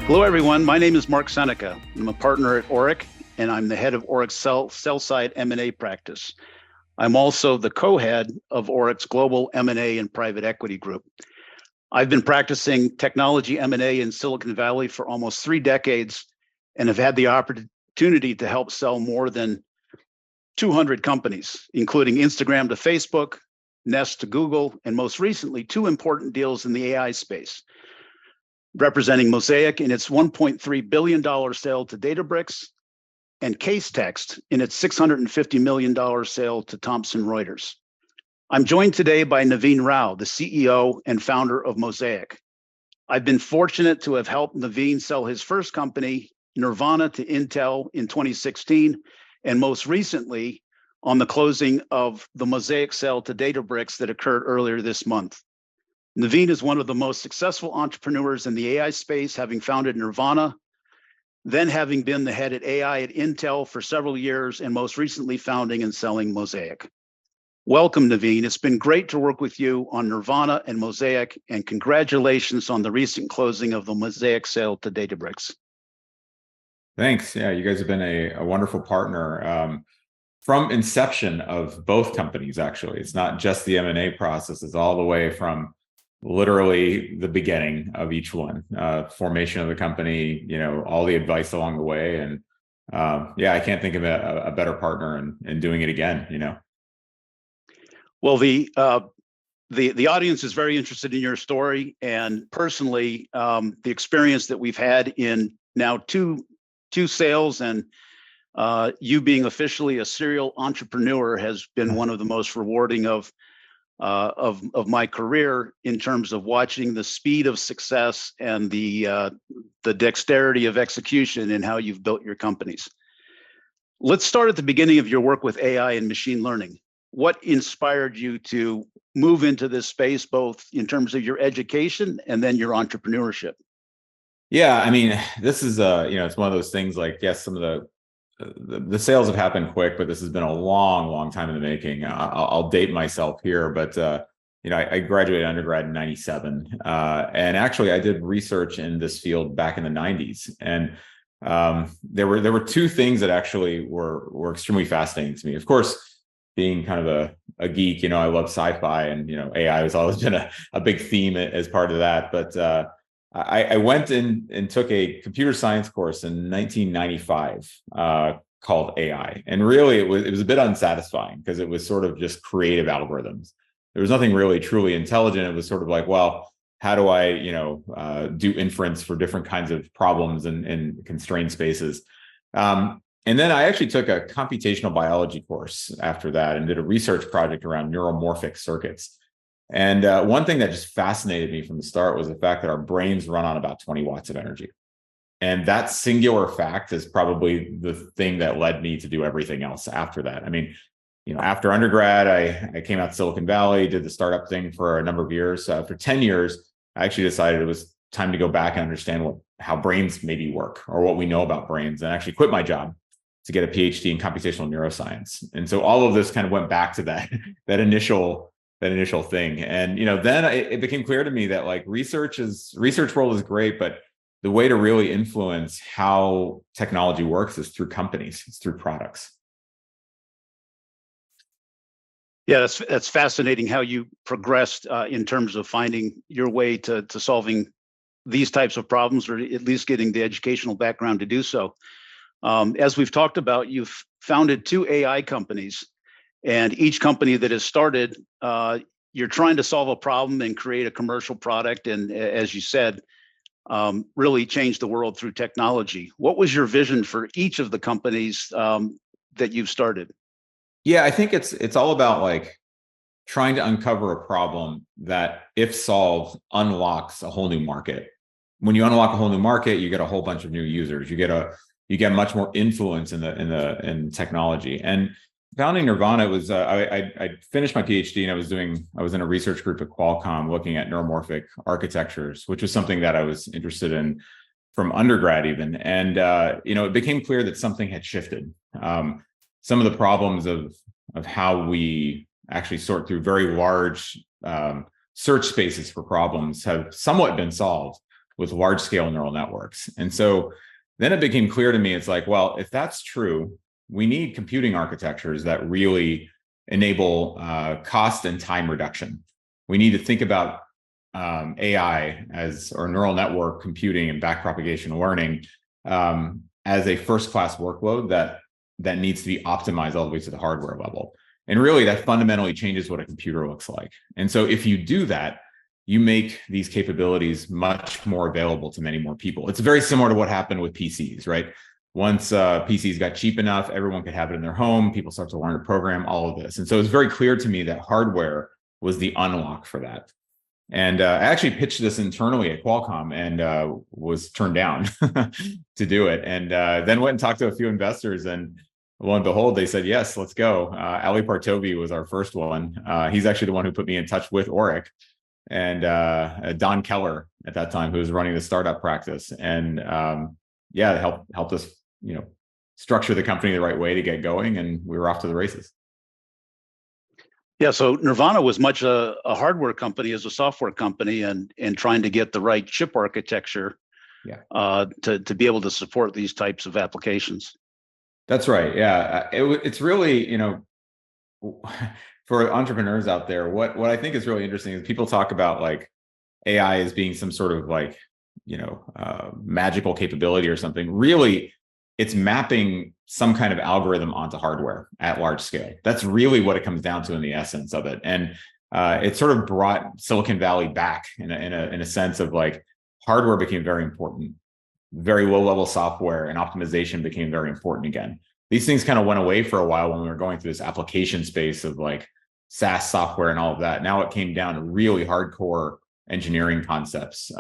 Hello, everyone. My name is Mark Seneca. I'm a partner at Orrick, and I'm the head of Orrick's sell-side M&A practice. I'm also the co-head of Orrick's global M&A and private equity group. I've been practicing technology M&A in Silicon Valley for almost 3 decades and have had the opportunity to help sell more than 200 companies, including Instagram to Facebook, Nest to Google, and most recently, 2 important deals in the AI space, representing Mosaic in its $1.3 billion sale to Databricks and Casetext in its $650 million sale to Thomson Reuters. I'm joined today by Naveen Rao, the CEO and founder of Mosaic. I've been fortunate to have helped Naveen sell his first company, Nervana, to Intel in 2016, and most recently on the closing of the Mosaic sale to Databricks that occurred earlier this month. Naveen is one of the most successful entrepreneurs in the AI space, having founded Nervana, then having been the head at AI at Intel for several years, and most recently founding and selling Mosaic. Welcome, Naveen. It's been great to work with you on Nervana and Mosaic, and congratulations on the recent closing of the Mosaic sale to Databricks. Thanks. Yeah, you guys have been a wonderful partner from inception of both companies, actually. It's not just the M&A process, it's all the way from literally the beginning of each one, formation of the company, all the advice along the way. And yeah, I can't think of a better partner in doing it again, Well, the audience is very interested in your story, and personally, the experience that we've had in now two sales and you being officially a serial entrepreneur has been one of the most rewarding of my career in terms of watching the speed of success and the dexterity of execution in how you've built your companies. Let's start at the beginning of your work with AI and machine learning. What inspired you to move into this space, both in terms of your education and then your entrepreneurship? Yeah, I mean, this is it's one of those things like, yes, some of the sales have happened quick, but this has been a long time in the making. I'll date myself here, but I graduated undergrad in '97, and actually I did research in this field back in the '90s, and there were 2 things that actually were extremely fascinating to me. Of course, being kind of a geek, I love sci-fi, and AI has always been a big theme as part of that. But I went and took a computer science course in 1995 called AI. And really, it was a bit unsatisfying because it was sort of just creative algorithms. There was nothing really truly intelligent. It was sort of like, well, how do I, do inference for different kinds of problems in constrained spaces? And then I actually took a computational biology course after that and did a research project around neuromorphic circuits. And one thing that just fascinated me from the start was the fact that our brains run on about 20 watts of energy. And that singular fact is probably the thing that led me to do everything else after that. I mean, after undergrad, I came out to Silicon Valley, did the startup thing for a number of years. For 10 years, I actually decided it was time to go back and understand how brains maybe work or what we know about brains, and actually quit my job to get a PhD in computational neuroscience. And so all of this kind of went back to that initial thing. And then it became clear to me that like research world is great, but the way to really influence how technology works is through companies, it's through products. Yeah, that's fascinating how you progressed in terms of finding your way to solving these types of problems, or at least getting the educational background to do so. As we've talked about, you've founded 2 AI companies, and each company that has started, you're trying to solve a problem and create a commercial product, and as you said, really change the world through technology. What was your vision for each of the companies that you've started? Yeah, I think it's all about like trying to uncover a problem that, if solved, unlocks a whole new market. When you unlock a whole new market, you get a whole bunch of new users. You get much more influence in technology. And founding Nervana was I finished my PhD, and I was in a research group at Qualcomm looking at neuromorphic architectures, which was something that I was interested in from undergrad even. And it became clear that something had shifted. Some of the problems of how we actually sort through very large search spaces for problems have somewhat been solved. with large scale neural networks. And so then it became clear to me, it's like, well, if that's true, we need computing architectures that really enable cost and time reduction. We need to think about AI or neural network computing and backpropagation learning as a first-class workload that needs to be optimized all the way to the hardware level. And really, that fundamentally changes what a computer looks like. And so if you do that, you make these capabilities much more available to many more people. It's very similar to what happened with PCs, right? Once PCs got cheap enough, everyone could have it in their home. People start to learn to program, all of this. And so it's very clear to me that hardware was the unlock for that. And I actually pitched this internally at Qualcomm and was turned down to do it. And then went and talked to a few investors, and lo and behold, they said, yes, let's go. Ali Partovi was our first one. He's actually the one who put me in touch with Orrick, and Don Keller at that time, who was running the startup practice. And helped us, structure the company the right way to get going. And we were off to the races. Yeah, so Nervana was much a hardware company as a software company, and trying to get the right chip architecture to be able to support these types of applications. That's right. Yeah, it's really, for entrepreneurs out there, what I think is really interesting is people talk about like AI as being some sort of like, magical capability or something. Really, it's mapping some kind of algorithm onto hardware at large scale. That's really what it comes down to in the essence of it. And it sort of brought Silicon Valley back in a sense of like hardware became very important. Very low level software and optimization became very important again. These things kind of went away for a while when we were going through this application space of like SaaS software and all of that. Now it came down to really hardcore engineering concepts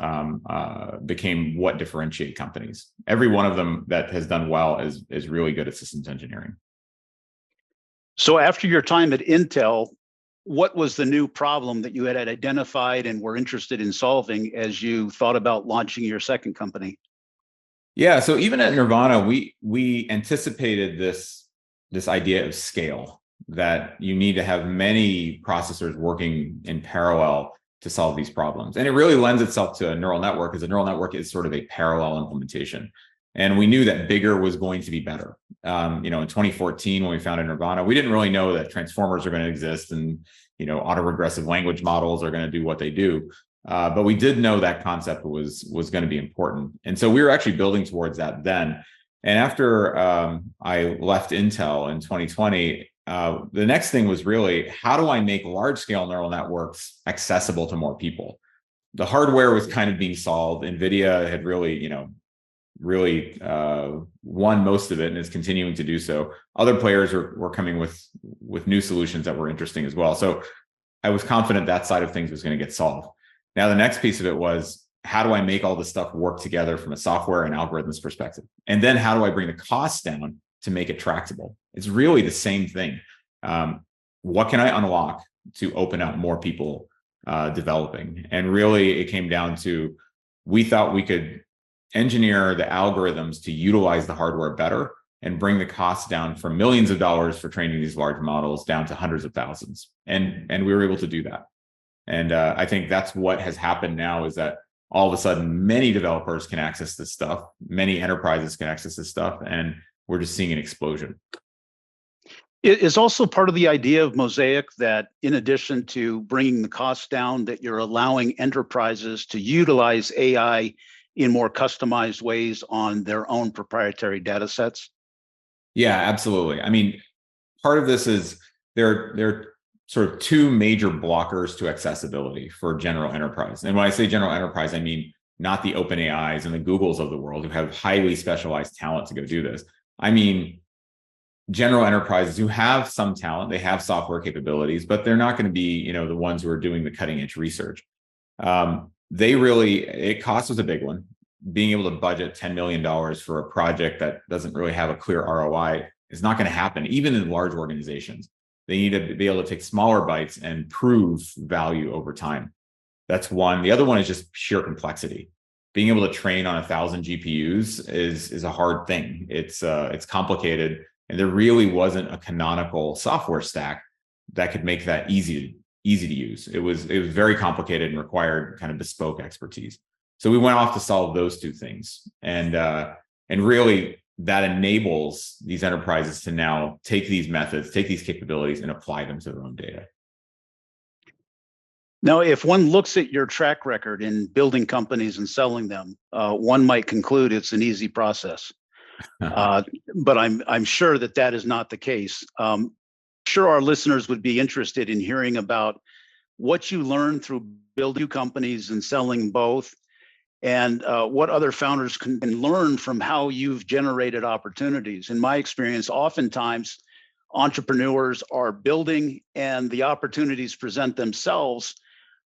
became what differentiate companies. Every one of them that has done well is really good at systems engineering. So after your time at Intel, what was the new problem that you had identified and were interested in solving as you thought about launching your second company? Yeah, so even at Nervana, we anticipated this idea of scale, that you need to have many processors working in parallel to solve these problems. And it really lends itself to a neural network, because a neural network is sort of a parallel implementation. And we knew that bigger was going to be better. In 2014, when we founded Nervana, we didn't really know that transformers are going to exist and autoregressive language models are going to do what they do. But we did know that concept was going to be important. And so we were actually building towards that then. And after I left Intel in 2020, the next thing was really, how do I make large scale neural networks accessible to more people? The hardware was kind of being solved. NVIDIA had really won most of it and is continuing to do so. Other players were coming with new solutions that were interesting as well. So I was confident that side of things was going to get solved. Now, the next piece of it was, how do I make all this stuff work together from a software and algorithms perspective? And then how do I bring the costs down to make it tractable? It's really the same thing. What can I unlock to open up more people developing? And really, it came down to, we thought we could engineer the algorithms to utilize the hardware better and bring the costs down from millions of dollars for training these large models down to hundreds of thousands. And we were able to do that. And I think that's what has happened now, is that all of a sudden, many developers can access this stuff. Many enterprises can access this stuff. And we're just seeing an explosion. It is also part of the idea of Mosaic that, in addition to bringing the costs down, that you're allowing enterprises to utilize AI in more customized ways on their own proprietary data sets? Yeah, absolutely. I mean, part of this is there are sort of two major blockers to accessibility for general enterprise. And when I say general enterprise, I mean not the OpenAIs and the Googles of the world who have highly specialized talent to go do this. I mean, general enterprises who have some talent, they have software capabilities, but they're not going to be, the ones who are doing the cutting edge research. Cost was a big one. Being able to budget $10 million for a project that doesn't really have a clear ROI is not going to happen, even in large organizations. They need to be able to take smaller bites and prove value over time. That's one. The other one is just sheer complexity. Being able to train on 1,000 GPUs is a hard thing. It's complicated, and there really wasn't a canonical software stack that could make that easy to use. It was very complicated and required kind of bespoke expertise. So we went off to solve those two things, and really that enables these enterprises to now take these methods, take these capabilities, and apply them to their own data. Now, if one looks at your track record in building companies and selling them, one might conclude it's an easy process. But I'm sure that is not the case. Sure, our listeners would be interested in hearing about what you learned through building companies and selling both, and what other founders can learn from how you've generated opportunities. In my experience, oftentimes entrepreneurs are building and the opportunities present themselves,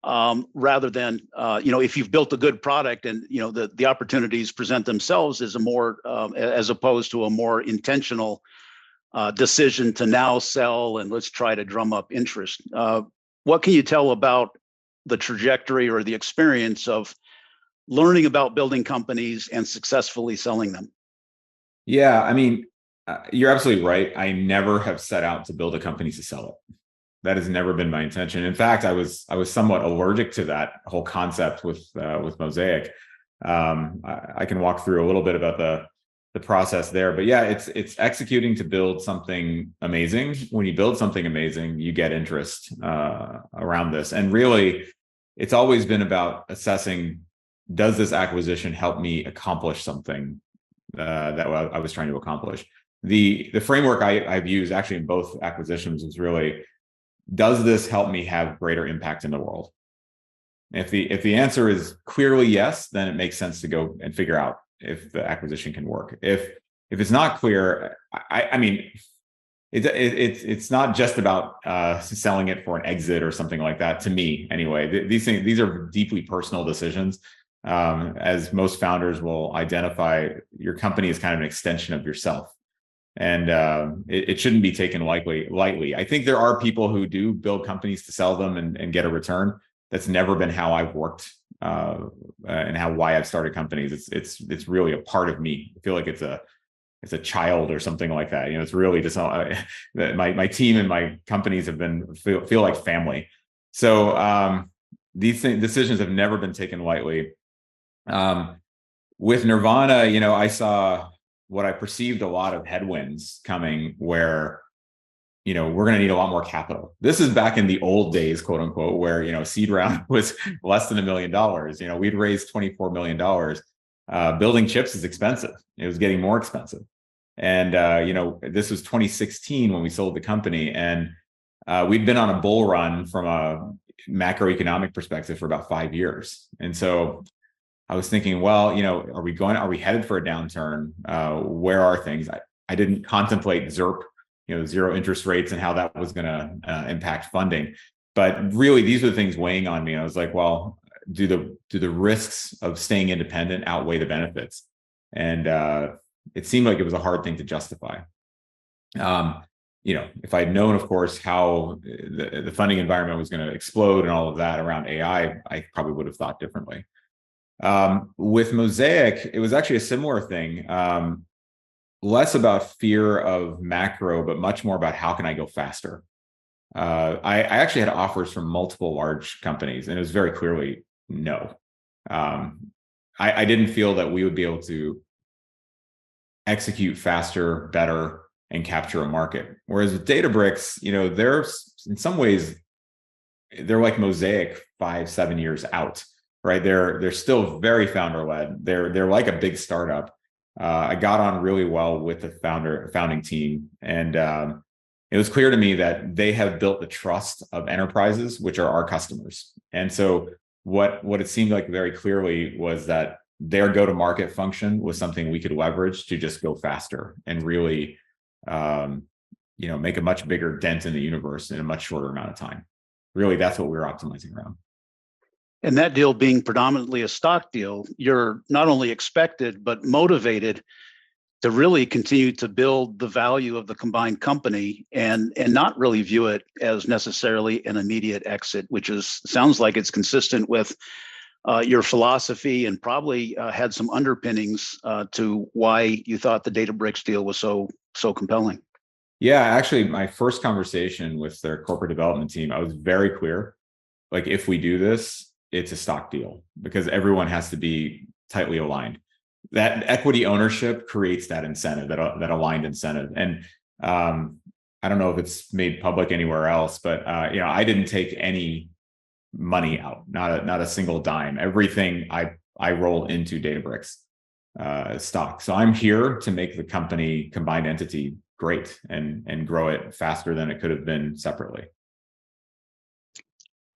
rather than, if you've built a good product and, the opportunities present themselves as as opposed to a more intentional decision to now sell and let's try to drum up interest. What can you tell about the trajectory or the experience of learning about building companies and successfully selling them? Yeah, I mean, you're absolutely right. I never have set out to build a company to sell it. That has never been my intention. In fact, I was somewhat allergic to that whole concept with Mosaic. I can walk through a little bit about the process there, but yeah, it's executing to build something amazing. When you build something amazing, you get interest around this, and really, it's always been about assessing: does this acquisition help me accomplish something that I was trying to accomplish? The framework I've used actually in both acquisitions is really: does this help me have greater impact in the world? If the answer is clearly yes, then it makes sense to go and figure out if the acquisition can work. If it's not clear, I mean, it's not just about selling it for an exit or something like that. To me, anyway, these are deeply personal decisions. As most founders will identify, your company is kind of an extension of yourself. And it shouldn't be taken lightly. I think there are people who do build companies to sell them and get a return. That's never been how I've worked, and why I've started companies. It's really a part of me. I feel like it's a child or something like that. It's really just my team and my companies have been feel like family. So these decisions have never been taken lightly. With Nervana, I saw what I perceived a lot of headwinds coming, where, we're going to need a lot more capital. This is back in the old days, quote unquote, where, seed round was less than $1 million. We'd raised $24 million. Building chips is expensive. It was getting more expensive. And, this was 2016 when we sold the company, and we'd been on a bull run from a macroeconomic perspective for about 5 years. And so I was thinking, well, are we headed for a downturn? Where are things? I didn't contemplate ZIRP, zero interest rates, and how that was going to impact funding. But really, these are the things weighing on me. I was like, well, do the risks of staying independent outweigh the benefits? And it seemed like it was a hard thing to justify. If I'd known, of course, how the funding environment was going to explode and all of that around AI, I probably would have thought differently. With Mosaic, it was actually a similar thing. Less about fear of macro, but much more about how can I go faster. I actually had offers from multiple large companies, and it was very clearly no. I didn't feel that we would be able to execute faster, better, and capture a market. Whereas with Databricks, they're in some ways, they're like Mosaic 5-7 years out. Right, they're still very founder-led. They're like a big startup. I got on really well with the founding team, and it was clear to me that they have built the trust of enterprises, which are our customers. And so what it seemed like very clearly was that their go-to-market function was something we could leverage to just go faster and really, make a much bigger dent in the universe in a much shorter amount of time. Really, that's what we were optimizing around. And that deal being predominantly a stock deal, you're not only expected, but motivated to really continue to build the value of the combined company and not really view it as necessarily an immediate exit, which sounds like it's consistent with your philosophy, and probably had some underpinnings to why you thought the Databricks deal was so compelling. Yeah, actually, my first conversation with their corporate development team, I was very clear. Like, if we do this, it's a stock deal because everyone has to be tightly aligned. That equity ownership creates that incentive, that aligned incentive. And I don't know if it's made public anywhere else, but I didn't take any money out, not a single dime. Everything I roll into Databricks stock. So I'm here to make the company combined entity great and grow it faster than it could have been separately.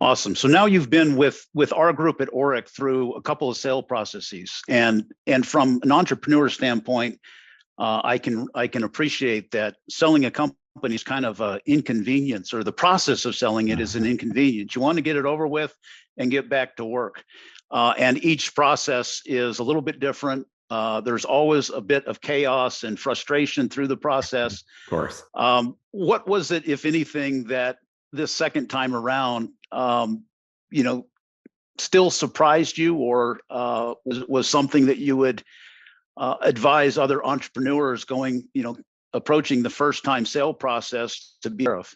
Awesome. So now you've been with our group at Orrick through a couple of sale processes, and from an entrepreneur standpoint, I can appreciate that selling a company is kind of an inconvenience, or the process of selling it is an inconvenience. You want to get it over with and get back to work, and each process is a little bit different. There's always a bit of chaos and frustration through the process. Of course. What was it, if anything, that this second time around, still surprised you, or was something that you would advise other entrepreneurs approaching the first time sale process to be aware of?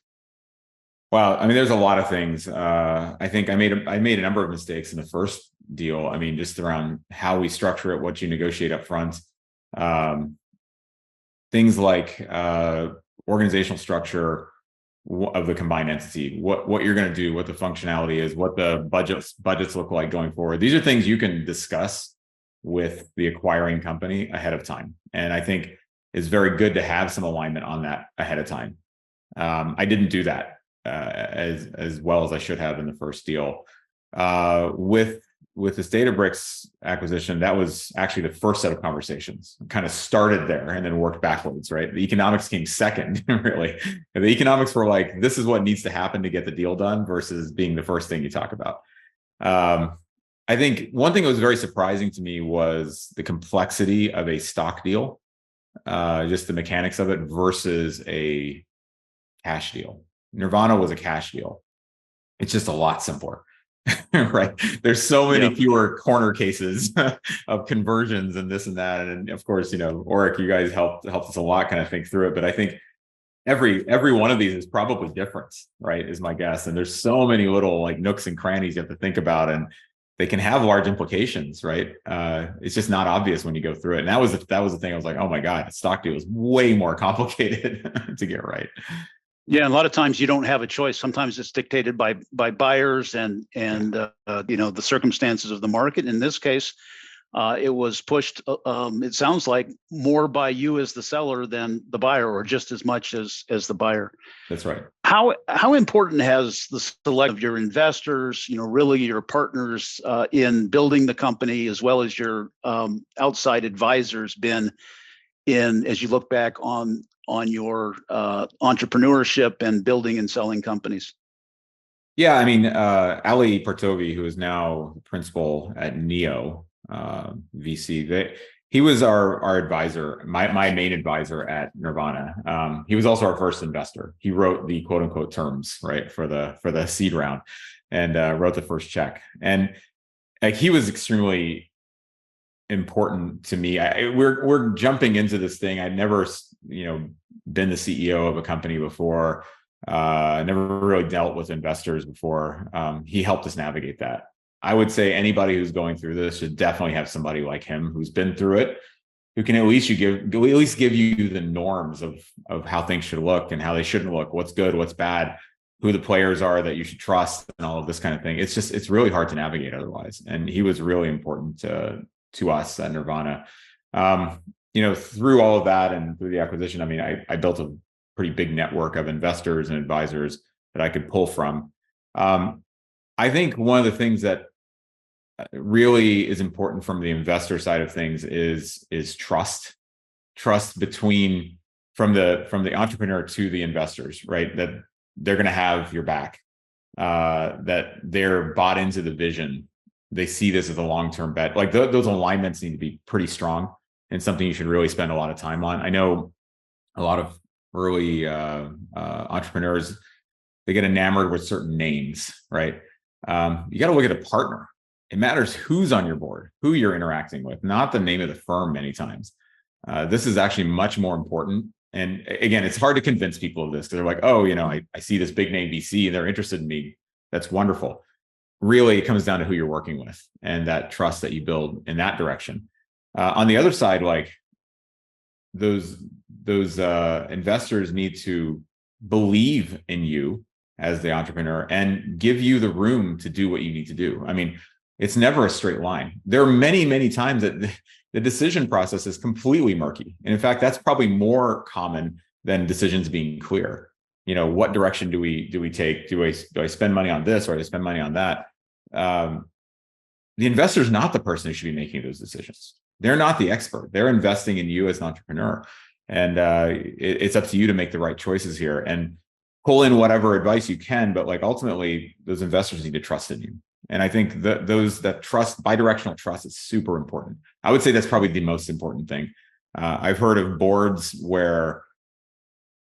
Wow. I mean, there's a lot of things. I think I made a number of mistakes in the first deal. I mean, just around how we structure it, what you negotiate up front. Things like organizational structure of the combined entity, what you're going to do, what the functionality is, what the budgets look like going forward. These are things you can discuss with the acquiring company ahead of time. And I think it's very good to have some alignment on that ahead of time. I didn't do that as well as I should have in the first deal. With this Databricks acquisition, that was actually the first set of conversations. Kind of started there and then worked backwards, right? The economics came second, really. The economics were like, this is what needs to happen to get the deal done versus being the first thing you talk about. I think one thing that was very surprising to me was the complexity of a stock deal, just the mechanics of it versus a cash deal. Nervana was a cash deal. It's just a lot simpler. Right. There's so many fewer corner cases of conversions and this and that. And of course, Orrick, you guys helped us a lot kind of think through it. But I think every one of these is probably different, right? Is my guess. And there's so many little like nooks and crannies you have to think about, and they can have large implications, right? It's just not obvious when you go through it. And that was the thing. I was like, oh my God, the stock deal is way more complicated to get right. Yeah, and a lot of times you don't have a choice. Sometimes it's dictated by buyers and the circumstances of the market. In this case, it was pushed. It sounds like more by you as the seller than the buyer, or just as much as the buyer. That's right. How important has the selection of your investors, really your partners in building the company, as well as your outside advisors, been as you look back on your entrepreneurship and building and selling companies? Yeah, I mean, Ali Partovi, who is now principal at Neo VC, he was our advisor, my main advisor at Nervana. He was also our first investor. He wrote the quote unquote terms, right, for the seed round, and wrote the first check. And he was extremely important to me. We're jumping into this thing. I'd never, been the CEO of a company before. Never really dealt with investors before. He helped us navigate that. I would say anybody who's going through this should definitely have somebody like him who's been through it, who can at least give you the norms of how things should look and how they shouldn't look, what's good, what's bad, who the players are that you should trust, and all of this kind of thing. It's really hard to navigate otherwise. And he was really important to us at Nervana. Through all of that and through the acquisition, I mean, I built a pretty big network of investors and advisors that I could pull from. I think one of the things that really is important from the investor side of things is trust between from the entrepreneur to the investors, right? That they're going to have your back, that they're bought into the vision. They see this as a long-term bet. Like those alignments need to be pretty strong, and something you should really spend a lot of time on. I know a lot of early entrepreneurs, they get enamored with certain names, right? You got to look at a partner. It matters who's on your board, who you're interacting with, not the name of the firm many times. This is actually much more important. And again, it's hard to convince people of this because they're like, oh, I see this big name VC and they're interested in me. That's wonderful. really it comes down to who you're working with and that trust that you build in that direction. On the other side, like those investors need to believe in you as the entrepreneur and give you the room to do what you need to do. I mean, it's never a straight line. There are many, many times that the decision process is completely murky. And in fact, that's probably more common than decisions being clear. You know, what direction do we take? Do I spend money on this or do I spend money on that? The investor is not the person who should be making those decisions. They're not the expert. They're investing in you as an entrepreneur. And it's up to you to make the right choices here and pull in whatever advice you can. But like ultimately, those investors need to trust in you. And I think that trust, bidirectional trust, is super important. I would say that's probably the most important thing. I've heard of boards where,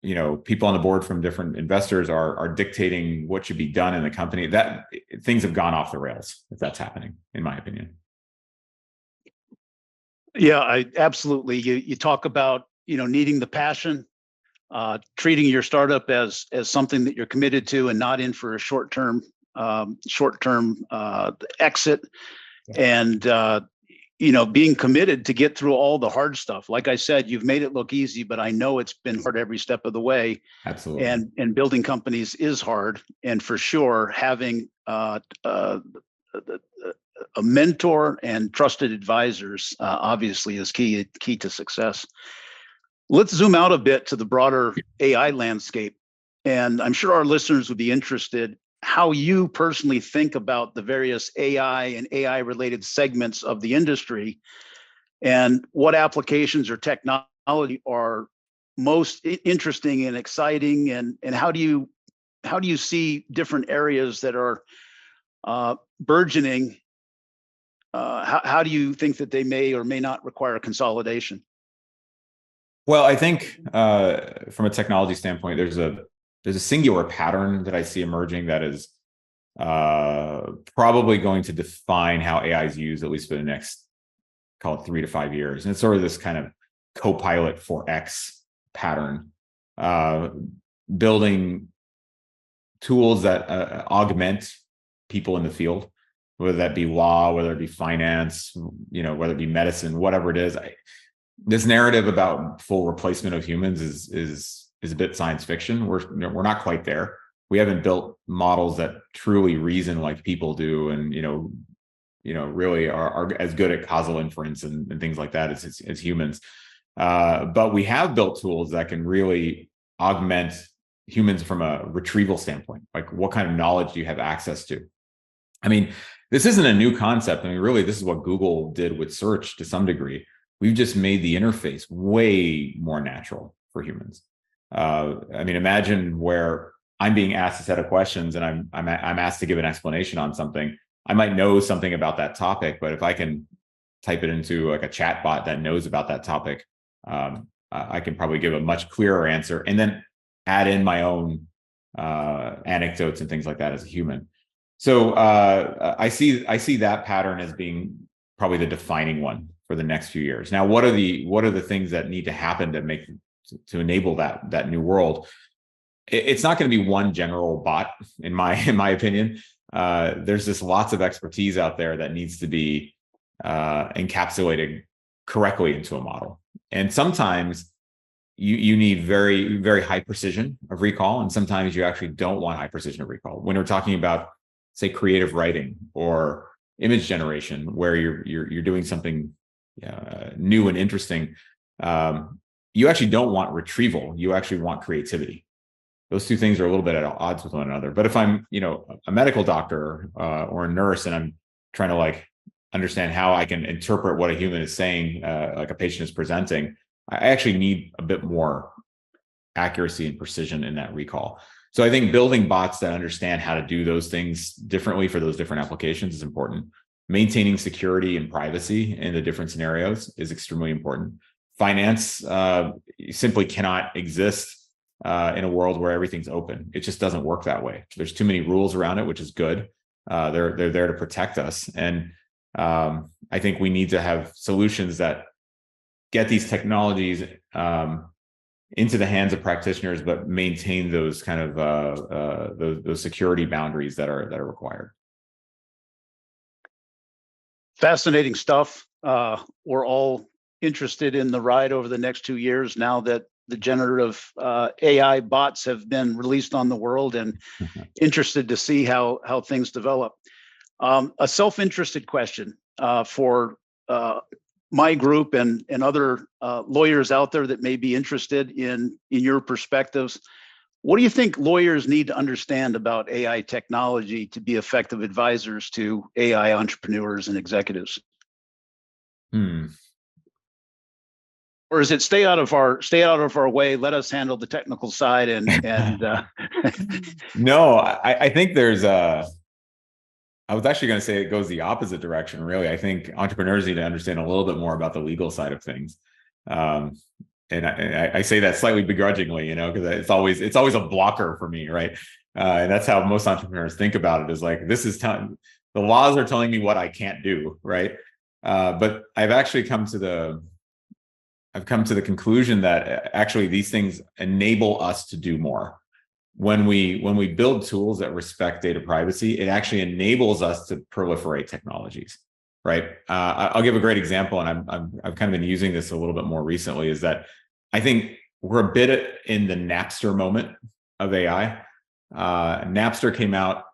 you know, people on the board from different investors are dictating what should be done in the company. That things have gone off the rails if that's happening, in my opinion. Yeah, I absolutely. You talk about, you know, needing the passion, treating your startup as something that you're committed to and not in for a short-term exit, and you know, being committed to get through all the hard stuff. Like I said, you've made it look easy, but I know it's been hard every step of the way. Absolutely. And building companies is hard, and for sure having a mentor and trusted advisors obviously is key to success. Let's zoom out a bit to the broader AI landscape, and I'm sure our listeners would be interested how you personally think about the various AI and AI related segments of the industry, and what applications or technology are most interesting and exciting, and how do you see different areas that are burgeoning? How do you think that they may or may not require consolidation? Well, I think from a technology standpoint, there's a singular pattern that I see emerging that is probably going to define how AI is used, at least for the next, call it 3 to 5 years. And it's sort of this kind of Copilot for X pattern, building tools that augment people in the field, whether that be law, whether it be finance, you know, whether it be medicine, whatever it is. This narrative about full replacement of humans is a bit science fiction. We're not quite there. We haven't built models that truly reason like people do, and really are as good at causal inference and things like that as humans. But we have built tools that can really augment humans from a retrieval standpoint. Like, what kind of knowledge do you have access to? I mean, this isn't a new concept. I mean, really, this is what Google did with search to some degree. We've just made the interface way more natural for humans. I mean, imagine where I'm being asked a set of questions and I'm asked to give an explanation on something. I might know something about that topic, but if I can type it into like a chat bot that knows about that topic, I can probably give a much clearer answer and then add in my own anecdotes and things like that as a human. So I see that pattern as being probably the defining one for the next few years. Now, what are the things that need to happen to enable that new world? It's not going to be one general bot, in my opinion. There's just lots of expertise out there that needs to be encapsulated correctly into a model. And sometimes you need very, very high precision of recall, and sometimes you actually don't want high precision of recall. When we're talking about, say, creative writing or image generation, where you're doing something new and interesting, you actually don't want retrieval. You actually want creativity. Those two things are a little bit at odds with one another. But if I'm, a medical doctor or a nurse, and I'm trying to like understand how I can interpret what a human is saying, like a patient is presenting, I actually need a bit more accuracy and precision in that recall. So I think building bots that understand how to do those things differently for those different applications is important. Maintaining security and privacy in the different scenarios is extremely important. Finance simply cannot exist in a world where everything's open. It just doesn't work that way. There's too many rules around it, which is good. They're there to protect us. And I think we need to have solutions that get these technologies into the hands of practitioners, but maintain those kind of those security boundaries that are required. Fascinating stuff. We're all interested in the ride over the next 2 years now that the generative AI bots have been released on the world, and interested to see how things develop. A self-interested question for my group and other lawyers out there that may be interested in your perspectives. What do you think lawyers need to understand about AI technology to be effective advisors to AI entrepreneurs and executives? Or is it stay out of our way, let us handle the technical side and No, I think there's I was actually going to say it goes the opposite direction, really. I think entrepreneurs need to understand a little bit more about the legal side of things. And I say that slightly begrudgingly, because it's always a blocker for me, right? And that's how most entrepreneurs think about it, is like, this is the laws are telling me what I can't do, right? But I've actually come to the conclusion that actually these things enable us to do more. When we build tools that respect data privacy, it actually enables us to proliferate technologies, right? I'll give a great example, and I've kind of been using this a little bit more recently, is that I think we're a bit in the Napster moment of AI. Napster came out,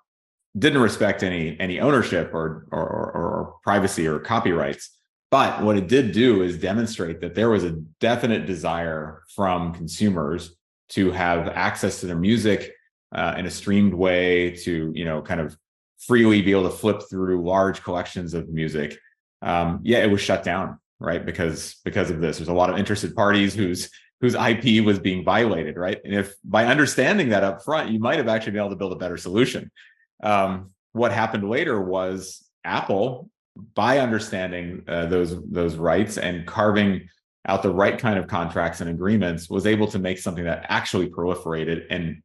didn't respect any ownership or privacy or copyrights. But what it did do is demonstrate that there was a definite desire from consumers to have access to their music in a streamed way, to kind of freely be able to flip through large collections of music. It was shut down, right? Because of this, there's a lot of interested parties whose IP was being violated, right? And if by understanding that up front, you might have actually been able to build a better solution. What happened later was Apple, by understanding those rights and carving out the right kind of contracts and agreements, was able to make something that actually proliferated, and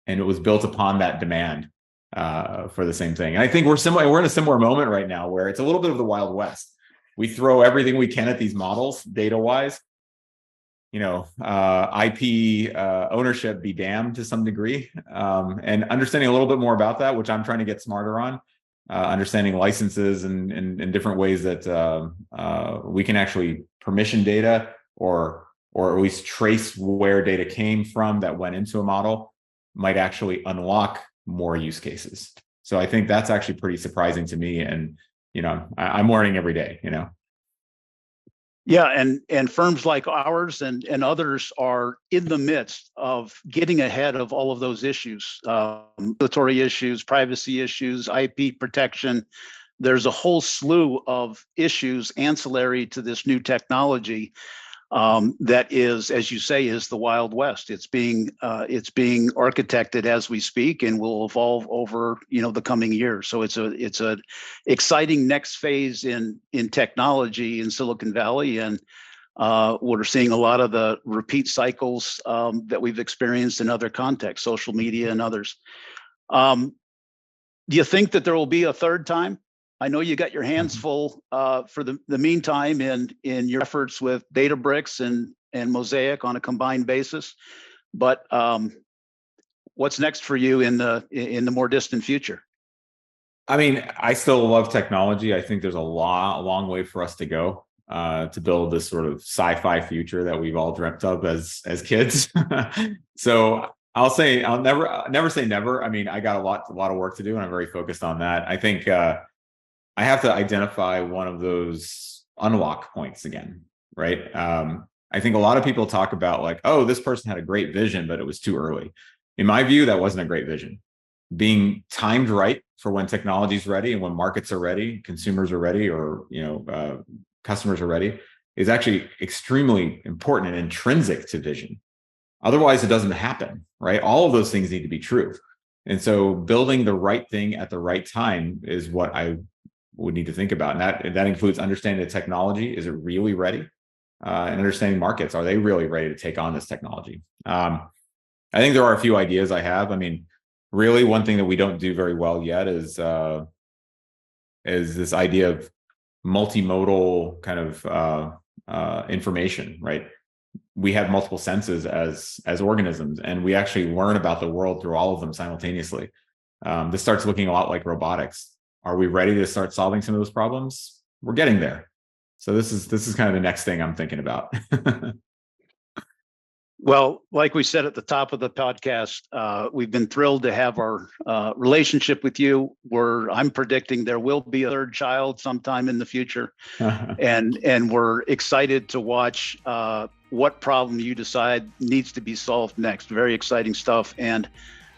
it was built upon that demand for the same thing. And I think we're in a similar moment right now, where it's a little bit of the Wild West. We throw everything we can at these models, data-wise. IP ownership be damned to some degree, and understanding a little bit more about that, which I'm trying to get smarter on. Understanding licenses and different ways that we can actually permission data, or at least trace where data came from that went into a model, might actually unlock more use cases. So I think that's actually pretty surprising to me, and I'm learning every day. Yeah, and firms like ours and others are in the midst of getting ahead of all of those issues, regulatory issues, privacy issues, IP protection. There's a whole slew of issues ancillary to this new technology that is, as you say, is the Wild West. It's being architected as we speak, and will evolve over the coming years. So it's a exciting next phase in technology in Silicon Valley, and we're seeing a lot of the repeat cycles that we've experienced in other contexts, social media and others. Do you think that there will be a third time? I know you got your hands full for the meantime in your efforts with Databricks and Mosaic on a combined basis, but what's next for you in the more distant future? I mean, I still love technology. I think there's a long way for us to go to build this sort of sci-fi future that we've all dreamt of as kids. So I'll never say never. I mean, I got a lot of work to do, and I'm very focused on that. I think I have to identify one of those unlock points again, right? I think a lot of people talk about like, oh, this person had a great vision, but it was too early. In my view, that wasn't a great vision. Being timed right for when technology is ready and when markets are ready, consumers are ready, or customers are ready, is actually extremely important and intrinsic to vision. Otherwise, it doesn't happen, right? All of those things need to be true. And so building the right thing at the right time is what I would need to think about. And that includes understanding the technology. Is it really ready? And understanding markets. Are they really ready to take on this technology? I think there are a few ideas I have. I mean, really, one thing that we don't do very well yet is this idea of multimodal kind of information, right? We have multiple senses as organisms, and we actually learn about the world through all of them simultaneously. This starts looking a lot like robotics. Are we ready to start solving some of those problems? We're getting there. So this is kind of the next thing I'm thinking about. Well, like we said at the top of the podcast, we've been thrilled to have our relationship with you. I'm predicting there will be a third child sometime in the future, and we're excited to watch what problem you decide needs to be solved next. Very exciting stuff. And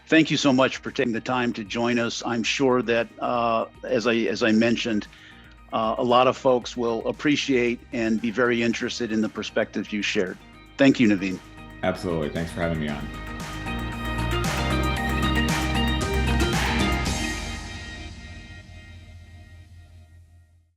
thank you so much for taking the time to join us. I'm sure that, as I mentioned, a lot of folks will appreciate and be very interested in the perspectives you shared. Thank you, Naveen. Absolutely. Thanks for having me on.